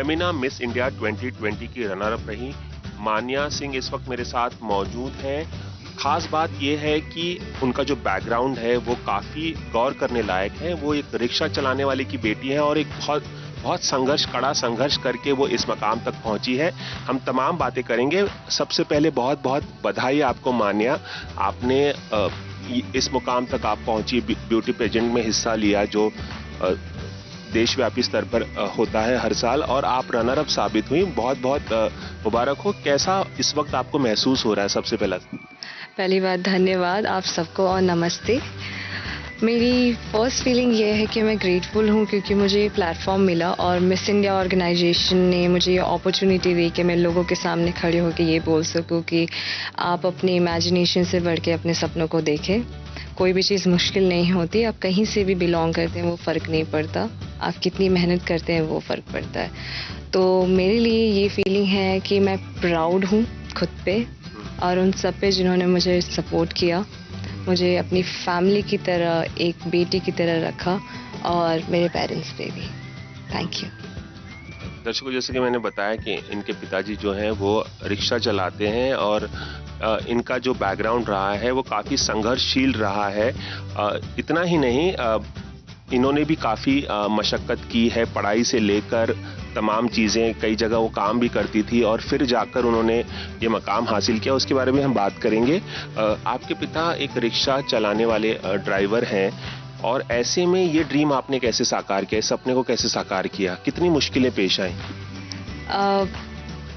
Femina miss India 2020 की runner up रही मान्या सिंह इस वक्त मेरे साथ मौजूद हैं। खास बात यह है कि उनका जो बैकग्राउंड है वो काफ़ी गौर करने लायक है। वो एक रिक्शा चलाने वाले की बेटी है और एक बहुत कड़ा संघर्ष करके वो इस मकाम तक पहुंची है। हम तमाम बातें करेंगे। सबसे पहले बहुत बहुत बधाई आपको मान्या, आपने इस मुकाम तक आप पहुंची, ब्यूटी पेजेंट में हिस्सा लिया जो देशव्यापी स्तर पर होता है हर साल, और आप रनर अप साबित हुई। बहुत बहुत मुबारक हो। कैसा इस वक्त आपको महसूस हो रहा है? सबसे पहली बात धन्यवाद आप सबको और नमस्ते। मेरी फर्स्ट फीलिंग ये है कि मैं ग्रेटफुल हूँ क्योंकि मुझे ये प्लेटफॉर्म मिला और मिस इंडिया ऑर्गेनाइजेशन ने मुझे ये अपॉर्चुनिटी दी कि मैं लोगों के सामने खड़े होकर ये बोल सकूँ कि आप अपनी इमेजिनेशन से बढ़ के अपने सपनों को देखें। कोई भी चीज़ मुश्किल नहीं होती। आप कहीं से भी बिलोंग करते हैं वो फ़र्क नहीं पड़ता, आप कितनी मेहनत करते हैं वो फ़र्क पड़ता है। तो मेरे लिए ये फीलिंग है कि मैं प्राउड हूँ खुद पे और उन सब पे जिन्होंने मुझे सपोर्ट किया, मुझे अपनी फैमिली की तरह, एक बेटी की तरह रखा, और मेरे पेरेंट्स पे भी। Thank you. दर्शकों, जैसे कि मैंने बताया कि इनके पिताजी जो हैं वो रिक्शा चलाते हैं और इनका जो बैकग्राउंड रहा है वो काफ़ी संघर्षशील रहा है। इतना ही नहीं, इन्होंने भी काफ़ी मशक्क़त की है, पढ़ाई से लेकर तमाम चीज़ें। कई जगह वो काम भी करती थी और फिर जाकर उन्होंने ये मकाम हासिल किया। उसके बारे में हम बात करेंगे। आपके पिता एक रिक्शा चलाने वाले ड्राइवर हैं और ऐसे में ये ड्रीम आपने कैसे साकार किया, इस सपने को कैसे साकार किया? कितनी मुश्किलें पेश आई?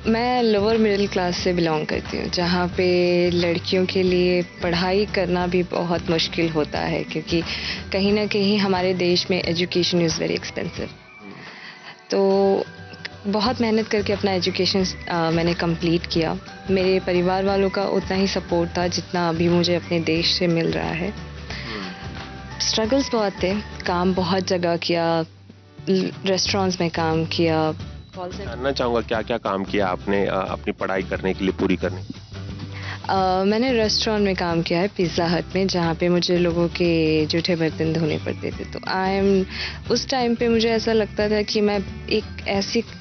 मैं लोअर मिडिल क्लास से बिलोंग करती हूँ जहाँ पे लड़कियों के लिए पढ़ाई करना भी बहुत मुश्किल होता है क्योंकि कहीं ना कहीं हमारे देश में एजुकेशन इज़ वेरी एक्सपेंसिव। तो बहुत मेहनत करके अपना एजुकेशन मैंने कंप्लीट किया। मेरे परिवार वालों का उतना ही सपोर्ट था जितना अभी मुझे अपने देश से मिल रहा है। स्ट्रगल्स बहुत थे, काम बहुत जगह किया, रेस्टोरेंट्स में काम किया। जानना चाहूँगा क्या क्या काम किया आपने अपनी पढ़ाई करने के लिए, पूरी करने के लिए? मैंने रेस्टोरेंट में काम किया है, पिज़्ज़ा हट में, जहाँ पे मुझे लोगों के जूठे बर्तन धोने पड़ते थे। तो उस टाइम पे मुझे ऐसा लगता था कि मैं एक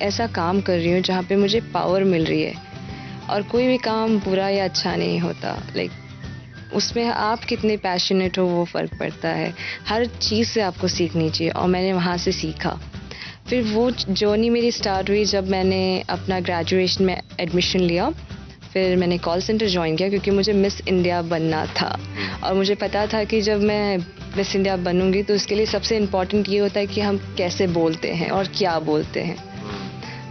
ऐसा काम कर रही हूँ जहाँ पे मुझे पावर मिल रही है, और कोई भी काम बुरा या अच्छा नहीं होता। उसमें आप कितने पैशनेट हो वो फ़र्क पड़ता है। हर चीज़ से आपको सीखनी चाहिए और मैंने वहाँ से सीखा। फिर वो जर्नी मेरी स्टार्ट हुई जब मैंने अपना ग्रेजुएशन में एडमिशन लिया। फिर मैंने कॉल सेंटर ज्वाइन किया क्योंकि मुझे मिस इंडिया बनना था और मुझे पता था कि जब मैं मिस इंडिया बनूंगी तो उसके लिए सबसे इम्पॉर्टेंट ये होता है कि हम कैसे बोलते हैं और क्या बोलते हैं।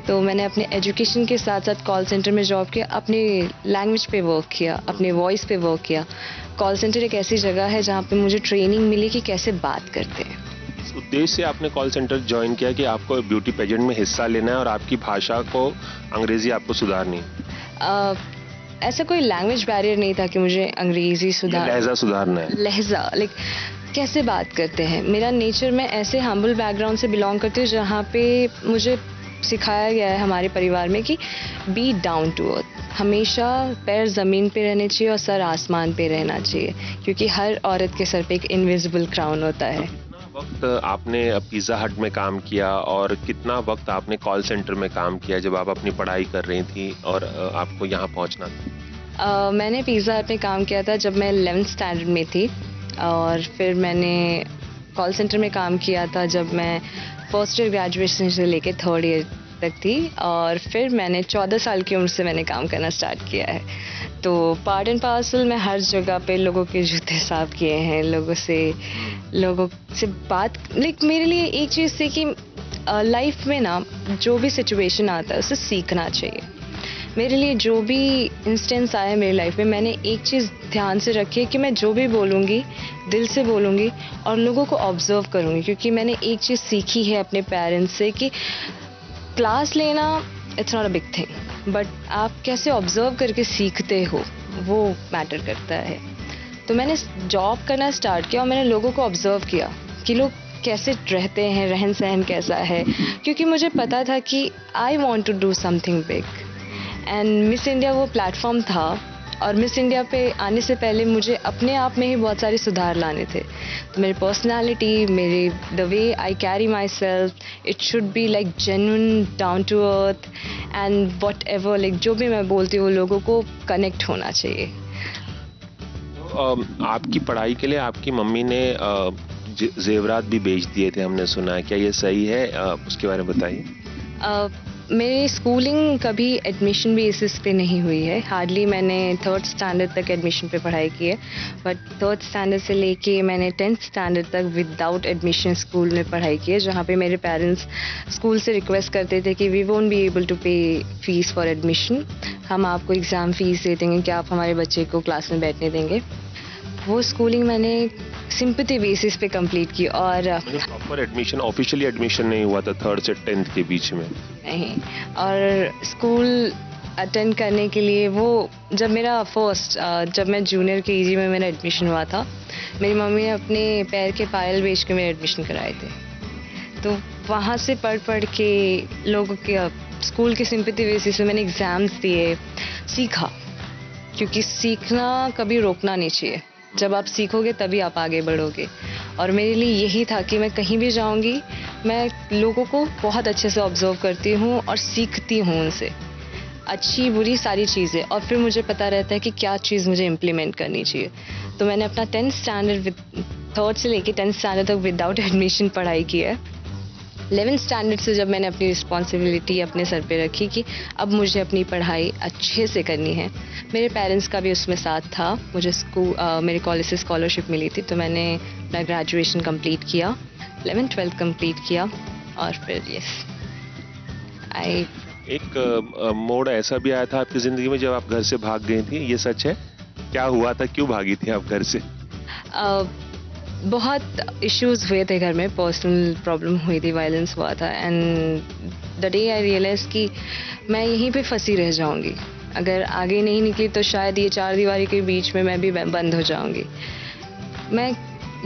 तो मैंने अपने एजुकेशन के साथ साथ कॉल सेंटर में जॉब किया, अपनी लैंग्वेज पे वर्क किया, अपने वॉइस पे वर्क किया। कॉल सेंटर एक ऐसी जगह है जहाँ पे मुझे ट्रेनिंग मिली कि कैसे बात करते हैं। इस उद्देश्य से आपने कॉल सेंटर ज्वाइन किया कि आपको ब्यूटी पेजेंट में हिस्सा लेना है और आपकी भाषा को, अंग्रेजी आपको सुधारनी है? ऐसा कोई लैंग्वेज बैरियर नहीं था कि मुझे अंग्रेजी लहजा सुधारना है। लहजा कैसे बात करते हैं। मेरा नेचर, मैं ऐसे हम्बल बैकग्राउंड से बिलोंग करती हूँ जहाँ पे मुझे सिखाया गया है हमारे परिवार में कि बी डाउन टू अर्थ, हमेशा पैर ज़मीन पे रहने चाहिए और सर आसमान पे रहना चाहिए, क्योंकि हर औरत के सर पे एक इनविजिबल क्राउन होता है। कितना वक्त आपने पिज़्ज़ा हट में काम किया और कितना वक्त आपने कॉल सेंटर में काम किया जब आप अपनी पढ़ाई कर रही थी और आपको यहाँ पहुँचना था? मैंने पिज़्ज़ा हट में काम किया था जब मैं 11th स्टैंडर्ड में थी, और फिर मैंने कॉल सेंटर में काम किया था जब मैं फर्स्ट ईयर ग्रेजुएशन से लेके 3rd ईयर तक थी, और फिर मैंने 14 साल की उम्र से मैंने काम करना स्टार्ट किया है। तो पार्ट एंड पार्सल मैं हर जगह पे लोगों के जूते साफ किए हैं, लोगों से बात। मेरे लिए एक चीज़ थी कि लाइफ में ना जो भी सिचुएशन आता है उससे सीखना चाहिए। मेरे लिए जो भी इंस्टेंस आया मेरी लाइफ में, मैंने एक चीज़ ध्यान से रखी है कि मैं जो भी बोलूँगी दिल से बोलूँगी और लोगों को ऑब्जर्व करूँगी, क्योंकि मैंने एक चीज़ सीखी है अपने पेरेंट्स से कि क्लास लेना it's not a big thing, but आप कैसे ऑब्जर्व करके सीखते हो वो मैटर करता है। तो मैंने जॉब करना स्टार्ट किया और मैंने लोगों को ऑब्जर्व किया कि लोग कैसे रहते हैं, रहन सहन कैसा है, क्योंकि मुझे पता था कि I want to do something big. And Miss India वो प्लेटफॉर्म था और मिस इंडिया पे आने से पहले मुझे अपने आप में ही बहुत सारे सुधार लाने थे। तो मेरी पर्सनालिटी, मेरे the way I carry myself, it should be like genuine, down to earth and whatever, like जो भी मैं बोलती हूँ लोगों को कनेक्ट होना चाहिए। आपकी पढ़ाई के लिए आपकी मम्मी ने जेवरात भी बेच दिए थे, हमने सुना है, क्या ये सही है? उसके बारे में बताइए। मेरी स्कूलिंग कभी एडमिशन बेसिस पे नहीं हुई है। हार्डली मैंने 3rd स्टैंडर्ड तक एडमिशन पे पढ़ाई की है, बट 3rd स्टैंडर्ड से लेके मैंने 10th स्टैंडर्ड तक विदाउट एडमिशन स्कूल में पढ़ाई की है, जहाँ पे मेरे पेरेंट्स स्कूल से रिक्वेस्ट करते थे कि we won't be able to pay fees for admission, हम आपको एग्ज़ाम फीस दे देंगे, क्या आप हमारे बच्चे को क्लास में बैठने देंगे। वो स्कूलिंग मैंने सिंपैथी बेसिस पे कंप्लीट की। और प्रॉपर एडमिशन, ऑफिशियली एडमिशन नहीं हुआ था 3rd से 10th के बीच में? नहीं। और स्कूल अटेंड करने के लिए वो जब मेरा जब मैं जूनियर केजी में मेरा एडमिशन हुआ था, मेरी मम्मी ने अपने पैर के पायल बेच के मेरे एडमिशन कराए थे। तो वहाँ से पढ़ के लोगों के स्कूल के सिंपैथी बेसिस पे मैंने एग्ज़ाम्स दिए, सीखा, क्योंकि सीखना कभी रोकना नहीं चाहिए। जब आप सीखोगे तभी आप आगे बढ़ोगे। और मेरे लिए यही था कि मैं कहीं भी जाऊंगी, मैं लोगों को बहुत अच्छे से ऑब्जर्व करती हूँ और सीखती हूँ उनसे, अच्छी बुरी सारी चीज़ें, और फिर मुझे पता रहता है कि क्या चीज़ मुझे इम्प्लीमेंट करनी चाहिए। तो मैंने अपना 10th स्टैंडर्ड 3rd से लेके 10th स्टैंडर्ड तक विदाउट एडमिशन पढ़ाई की है। 11th स्टैंडर्ड से जब मैंने अपनी रिस्पॉन्सिबिलिटी अपने सर पे रखी कि अब मुझे अपनी पढ़ाई अच्छे से करनी है, मेरे पेरेंट्स का भी उसमें साथ था। मुझे मेरे कॉलेज से स्कॉलरशिप मिली थी, तो मैंने अपना ग्रेजुएशन कंप्लीट किया, 11th 12th कंप्लीट किया, और फिर एक मोड़ ऐसा भी आया था आपकी ज़िंदगी में जब आप घर से भाग गई थी, ये सच है? क्या हुआ था, क्यों भागी थी आप घर से? बहुत इश्यूज हुए थे घर में, पर्सनल प्रॉब्लम हुई थी, वायलेंस हुआ था, and the day I realise कि मैं यहीं पे फंसी रह जाऊंगी, अगर आगे नहीं निकली तो शायद ये 4 दीवारी के बीच में मैं भी बंद हो जाऊंगी। मैं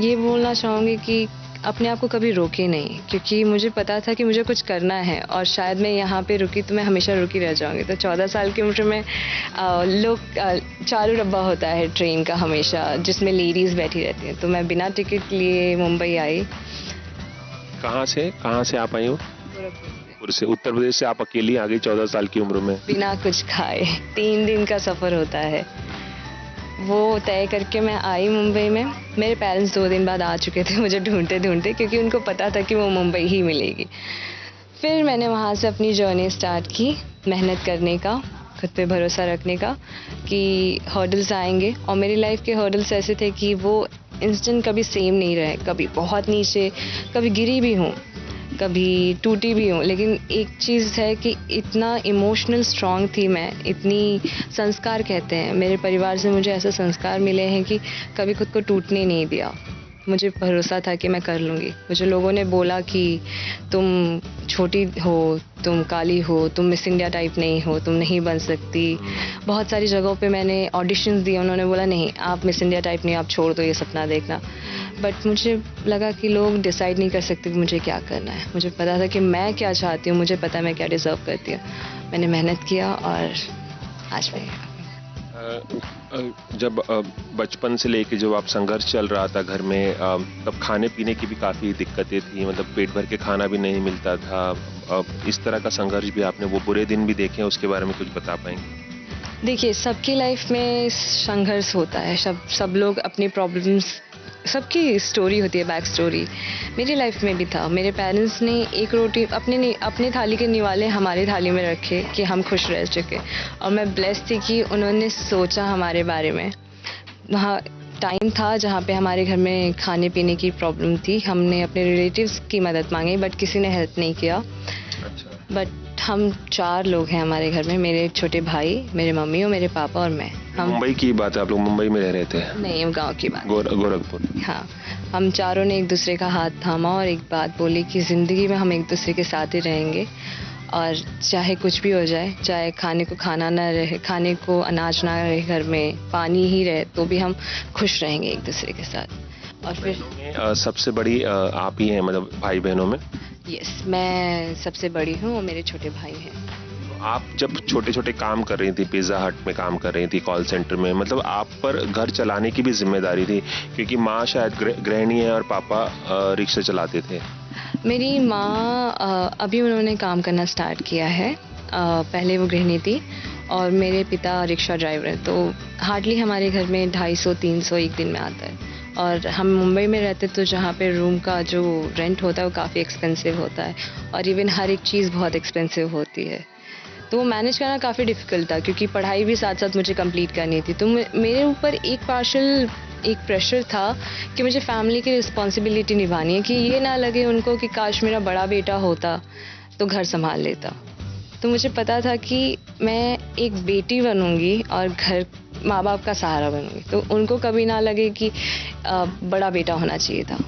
ये बोलना चाहूँगी कि अपने आप को कभी रोके नहीं, क्योंकि मुझे पता था कि मुझे कुछ करना है, और शायद मैं यहाँ पे रुकी तो मैं हमेशा रुकी रह जाऊँगी। तो 14 साल की उम्र में चालू डब्बा होता है ट्रेन का हमेशा, जिसमें लेडीज़ बैठी रहती हैं, तो मैं बिना टिकट लिए मुंबई आई। कहाँ से आप आई हो? गोरखपुर से। उत्तर प्रदेश से आप अकेली आ गई 14 साल की उम्र में, बिना कुछ खाए। 3 दिन का सफ़र होता है, वो तय करके मैं आई मुंबई में। मेरे पेरेंट्स 2 दिन बाद आ चुके थे मुझे ढूंढते, क्योंकि उनको पता था कि वो मुंबई ही मिलेगी। फिर मैंने वहाँ से अपनी जर्नी स्टार्ट की, मेहनत करने का, खुद पे भरोसा रखने का कि हर्डल्स आएंगे, और मेरी लाइफ के हर्डल्स ऐसे थे कि वो इंस्टेंट कभी सेम नहीं रहे, कभी बहुत नीचे, कभी गिरी भी हूँ, कभी टूटी भी हूँ, लेकिन एक चीज़ है कि इतना इमोशनल स्ट्रांग थी मैं, इतनी संस्कार कहते हैं, मेरे परिवार से मुझे ऐसे संस्कार मिले हैं कि कभी खुद को टूटने नहीं दिया। मुझे भरोसा था कि मैं कर लूँगी। मुझे लोगों ने बोला कि तुम छोटी हो, तुम काली हो, तुम मिस इंडिया टाइप नहीं हो, तुम नहीं बन सकती। बहुत सारी जगहों पे मैंने ऑडिशंस दिए, उन्होंने बोला नहीं आप मिस इंडिया टाइप नहीं, आप छोड़ दो ये सपना देखना। बट मुझे लगा कि लोग डिसाइड नहीं कर सकते कि मुझे क्या करना है। मुझे पता था कि मैं क्या चाहती हूँ, मुझे पता है मैं क्या डिज़र्व करती हूँ। मैंने मेहनत किया और आज मैं जब बचपन से लेके जब आप संघर्ष चल रहा था घर में, तब खाने पीने की भी काफ़ी दिक्कतें थी, मतलब पेट भर के खाना भी नहीं मिलता था। इस तरह का संघर्ष भी आपने, वो बुरे दिन भी देखे हैं, उसके बारे में कुछ बता पाएंगे? देखिए, सबकी लाइफ में संघर्ष होता है, सब लोग अपनी प्रॉब्लम्स, सबकी स्टोरी होती है, बैक स्टोरी। मेरी लाइफ में भी था। मेरे पेरेंट्स ने एक रोटी अपने थाली के निवाले हमारी थाली में रखे कि हम खुश रह सके, और मैं ब्लेस्ड थी कि उन्होंने सोचा हमारे बारे में। वहाँ टाइम था जहाँ पे हमारे घर में खाने पीने की प्रॉब्लम थी, हमने अपने रिलेटिव्स की मदद मांगी, बट किसी ने हेल्प नहीं किया। बट हम 4 लोग हैं हमारे घर में, मेरे छोटे भाई, मेरे मम्मी और मेरे पापा और मैं। हम मुंबई की बात है, आप लोग मुंबई में रह रहे थे? नहीं, गांव की बात। गोरखपुर। हाँ, हम चारों ने एक दूसरे का हाथ थामा और एक बात बोली कि ज़िंदगी में हम एक दूसरे के साथ ही रहेंगे, और चाहे कुछ भी हो जाए, चाहे खाने को खाना ना रहे, खाने को अनाज ना रहे घर में, पानी ही रहे, तो भी हम खुश रहेंगे एक दूसरे के साथ। और फिर सबसे बड़ी आप ही हैं, मतलब भाई बहनों में? यस, मैं सबसे बड़ी हूँ और मेरे छोटे भाई हैं। आप जब छोटे छोटे काम कर रही थी, पिज़्ज़ा हट में काम कर रही थी, कॉल सेंटर में, मतलब आप पर घर चलाने की भी जिम्मेदारी थी, क्योंकि माँ शायद गृहिणी है और पापा रिक्शा चलाते थे। मेरी माँ अभी उन्होंने काम करना स्टार्ट किया है। पहले वो गृहिणी थी और मेरे पिता रिक्शा ड्राइवर हैं, तो हार्डली हमारे घर में 250-300 एक दिन में आता है। और हम मुंबई में रहते, तो जहाँ पे रूम का जो रेंट होता है वो काफ़ी एक्सपेंसिव होता है और इवन हर एक चीज़ बहुत एक्सपेंसिव होती है, तो वो मैनेज करना काफ़ी डिफ़िकल्ट था, क्योंकि पढ़ाई भी साथ साथ मुझे कंप्लीट करनी थी। तो मेरे ऊपर एक प्रेशर था कि मुझे फैमिली की रिस्पॉन्सिबिलिटी निभानी है, कि ये ना लगे उनको कि काश मेरा बड़ा बेटा होता तो घर संभाल लेता। तो मुझे पता था कि मैं एक बेटी बनूंगी और घर माँ बाप का सहारा बनूंगी, तो उनको कभी ना लगे कि बड़ा बेटा होना चाहिए था।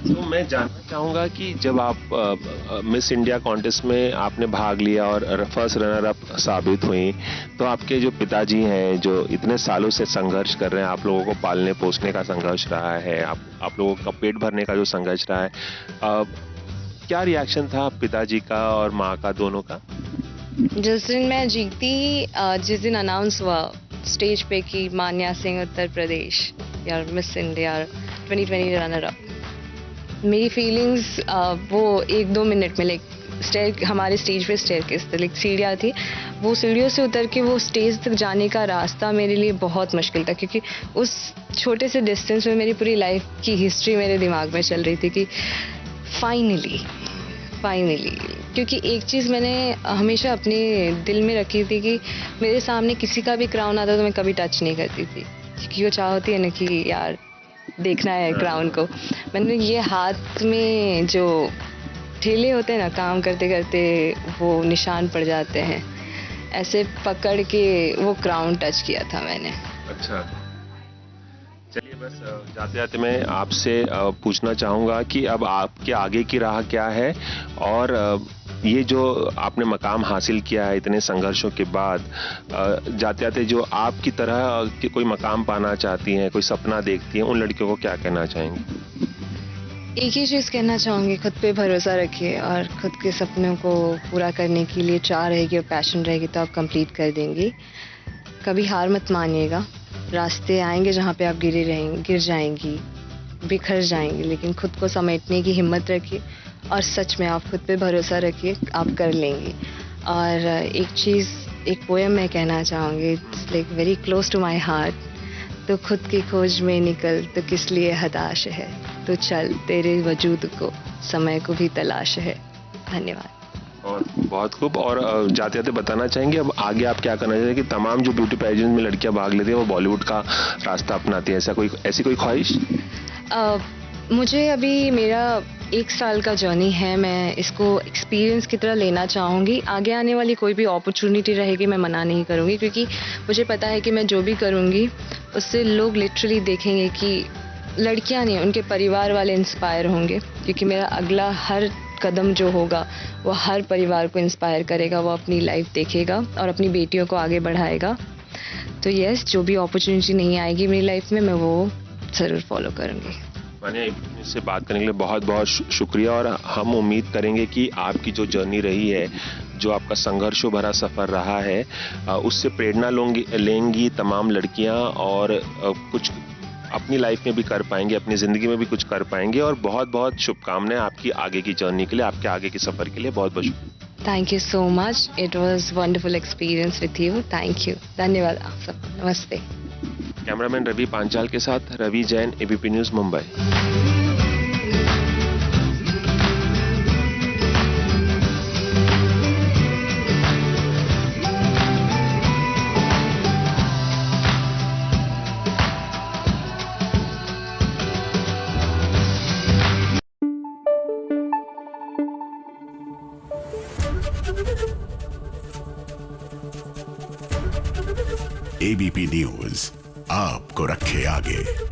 तो मैं जानना चाहूँगा कि जब आप मिस इंडिया कॉन्टेस्ट में आपने भाग लिया और फर्स्ट रनर अप साबित हुई, तो आपके जो पिताजी हैं, जो इतने सालों से संघर्ष कर रहे हैं, आप लोगों को पालने पोसने का संघर्ष रहा है, आप लोगों का पेट भरने का जो संघर्ष रहा है, क्या रिएक्शन था पिताजी का और माँ का, दोनों का? जिस दिन मैं जीती, जिस दिन अनाउंस हुआ स्टेज पे कि मान्या सिंह उत्तर प्रदेश या मिस इंडिया 2020 रनर अप, मेरी फीलिंग्स वो 1-2 मिनट में, लाइक हमारे स्टेज पे स्टेयरकेस थे, लाइक सीढ़ियाँ थी, वो सीढ़ियों से उतर के वो स्टेज तक जाने का रास्ता मेरे लिए बहुत मुश्किल था, क्योंकि उस छोटे से डिस्टेंस में मेरी पूरी लाइफ की हिस्ट्री मेरे दिमाग में चल रही थी कि फाइनली, क्योंकि एक चीज़ मैंने हमेशा अपने दिल में रखी थी कि मेरे सामने किसी का भी क्राउन आता तो मैं कभी टच नहीं करती थी, क्योंकि वो चाह होती है ना कि यार देखना है क्राउन को। मैंने ये हाथ में जो ठेले होते हैं ना, काम करते करते वो निशान पड़ जाते हैं, ऐसे पकड़ के वो क्राउन टच किया था मैंने। अच्छा, चलिए, बस जाते जाते मैं आपसे पूछना चाहूँगा कि अब आपके आगे की राह क्या है, और ये जो आपने मकाम हासिल किया है इतने संघर्षों के बाद, जाते जाते जो आपकी तरह के कोई मकाम पाना चाहती हैं, कोई सपना देखती हैं, उन लड़कियों को क्या कहना चाहेंगे? एक ही चीज़ कहना चाहूँगी, खुद पे भरोसा रखिए और खुद के सपनों को पूरा करने के लिए चाह रहेगी और पैशन रहेगी तो आप कंप्लीट कर देंगी। कभी हार मत मानिएगा, रास्ते आएंगे जहाँ पे आप गिर जाएंगी, बिखर जाएंगी, लेकिन खुद को समेटने की हिम्मत रखिए और सच में आप खुद पे भरोसा रखिए, आप कर लेंगी। और एक पोएम मैं कहना चाहूँगी, it's like very close to my heart, तो खुद की खोज में निकल तो किस लिए हताश है, तो चल तेरे वजूद को समय को भी तलाश है। धन्यवाद। और बहुत खूब। और जाते जाते बताना चाहेंगे अब आगे आप क्या करना चाहेंगे कि तमाम जो ब्यूटी पेजेंट में लड़कियां भाग लेती हैं वो बॉलीवुड का रास्ता अपनाती हैं, ऐसी कोई ख्वाहिश? मुझे अभी मेरा 1 साल का जर्नी है, मैं इसको एक्सपीरियंस की तरह लेना चाहूँगी। आगे आने वाली कोई भी अपॉर्चुनिटी रहेगी मैं मना नहीं करूँगी, क्योंकि मुझे पता है कि मैं जो भी करूँगी उससे लोग लिटरली देखेंगे कि लड़कियाँ नहीं, उनके परिवार वाले इंस्पायर होंगे, क्योंकि मेरा अगला हर कदम जो होगा वो हर परिवार को इंस्पायर करेगा, वो अपनी लाइफ देखेगा और अपनी बेटियों को आगे बढ़ाएगा। तो यस, जो भी अपॉर्चुनिटी नहीं आएगी मेरी लाइफ में मैं वो ज़रूर फॉलो करूँगी। मान्या, इससे बात करने के लिए बहुत बहुत शुक्रिया, और हम उम्मीद करेंगे कि आपकी जो जर्नी रही है, जो आपका संघर्षों भरा सफ़र रहा है, उससे प्रेरणा लेंगी तमाम लड़कियां और कुछ अपनी लाइफ में भी कर पाएंगे, अपनी ज़िंदगी में भी कुछ कर पाएंगे। और बहुत बहुत शुभकामनाएं आपकी आगे की जर्नी के लिए, आपके आगे के सफ़र के लिए। बहुत बहुत शुक्रिया। Thank you so much, it was wonderful experience with you. Thank you, धन्यवाद आप सब। नमस्ते। कैमरामैन रवि पांचाल के साथ Ravi Jain, ABP News, Mumbai. ABP News आपको रखे आगे।